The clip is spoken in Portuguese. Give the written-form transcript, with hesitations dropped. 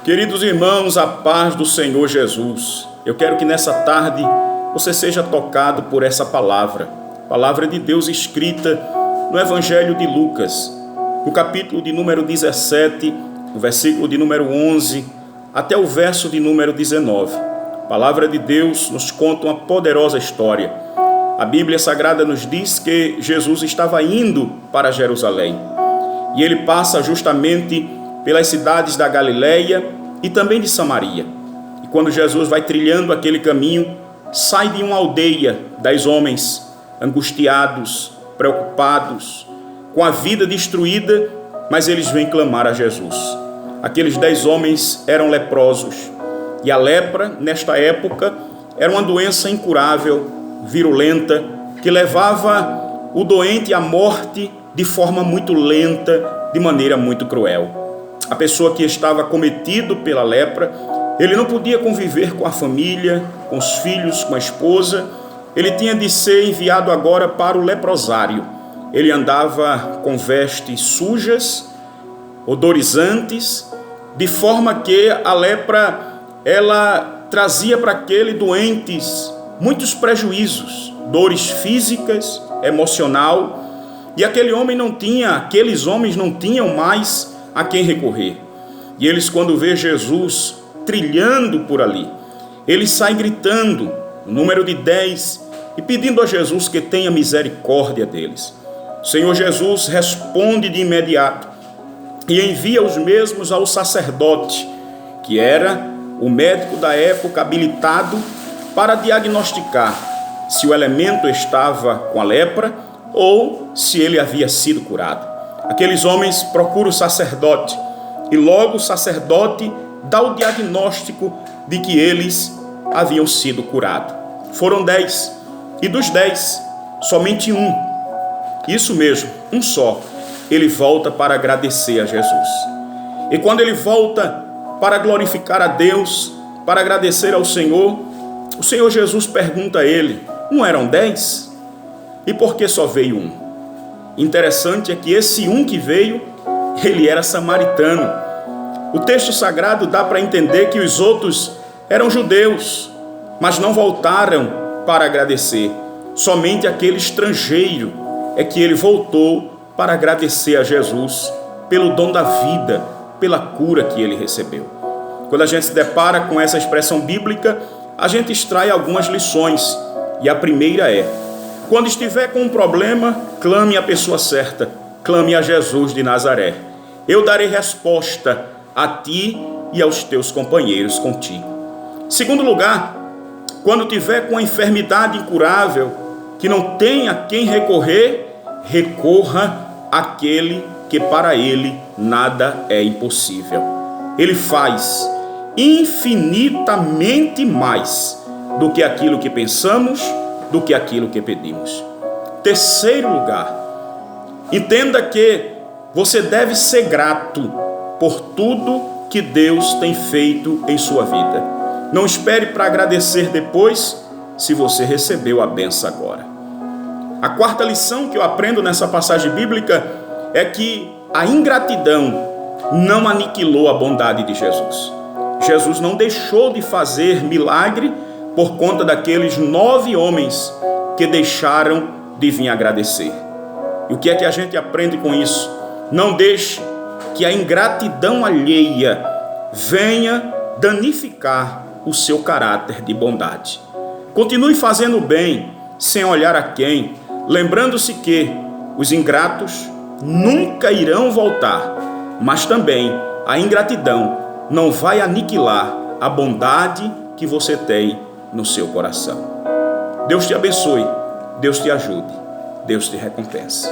Queridos irmãos, a paz do Senhor Jesus. Eu quero que nessa tarde você seja tocado por essa palavra de Deus escrita no Evangelho de Lucas, no capítulo de número 17, no versículo de número 11, até o verso de número 19. A palavra de Deus nos conta uma poderosa história. A Bíblia Sagrada nos diz que Jesus estava indo para Jerusalém e ele passa justamente pelas cidades da Galileia e também de Samaria. E quando Jesus vai trilhando aquele caminho, sai de uma aldeia 10 homens angustiados, preocupados, com a vida destruída, mas eles vêm clamar a Jesus. Aqueles 10 homens eram leprosos, e a lepra, nesta época, era uma doença incurável, virulenta, que levava o doente à morte de forma muito lenta, de maneira muito cruel. A pessoa que estava acometido pela lepra, ele não podia conviver com a família, com os filhos, com a esposa. Ele tinha de ser enviado agora para o leprosário. Ele andava com vestes sujas, odorizantes, de forma que a lepra, ela trazia para aquele doentes muitos prejuízos, dores físicas, emocional, e aqueles homens não tinham mais a quem recorrer. E eles, quando vê Jesus trilhando por ali, eles saem gritando, o número de 10, e pedindo a Jesus que tenha misericórdia deles. O Senhor Jesus responde de imediato e envia os mesmos ao sacerdote, que era o médico da época habilitado para diagnosticar se o elemento estava com a lepra ou se ele havia sido curado. Aqueles homens procuram o sacerdote e logo o sacerdote dá o diagnóstico de que eles haviam sido curados. Foram 10 e dos 10, somente um, isso mesmo, um só, ele volta para agradecer a Jesus. E quando ele volta para glorificar a Deus, para agradecer ao Senhor, o Senhor Jesus pergunta a ele: não eram 10? E por que só veio um? Interessante é que esse um que veio, ele era samaritano. O texto sagrado dá para entender que os outros eram judeus, mas não voltaram para agradecer. Somente aquele estrangeiro é que ele voltou para agradecer a Jesus pelo dom da vida, pela cura que ele recebeu. Quando a gente se depara com essa expressão bíblica, a gente extrai algumas lições. E a primeira é: quando estiver com um problema, clame a pessoa certa, clame a Jesus de Nazaré. Eu darei resposta a ti e aos teus companheiros contigo. Segundo lugar, quando tiver com uma enfermidade incurável, que não tem a quem recorrer, recorra àquele que para ele nada é impossível. Ele faz infinitamente mais do que aquilo que pensamos, do que aquilo que pedimos. Terceiro lugar, entenda que você deve ser grato por tudo que Deus tem feito em sua vida. Não espere para agradecer depois, se você recebeu a bênção agora. A quarta lição que eu aprendo nessa passagem bíblica é que a ingratidão não aniquilou a bondade de Jesus. Jesus não deixou de fazer milagre por conta daqueles 9 homens que deixaram de vir agradecer. E o que é que a gente aprende com isso? Não deixe que a ingratidão alheia venha danificar o seu caráter de bondade. Continue fazendo o bem, sem olhar a quem, lembrando-se que os ingratos nunca irão voltar, mas também a ingratidão não vai aniquilar a bondade que você tem no seu coração. Deus te abençoe, Deus te ajude, Deus te recompense.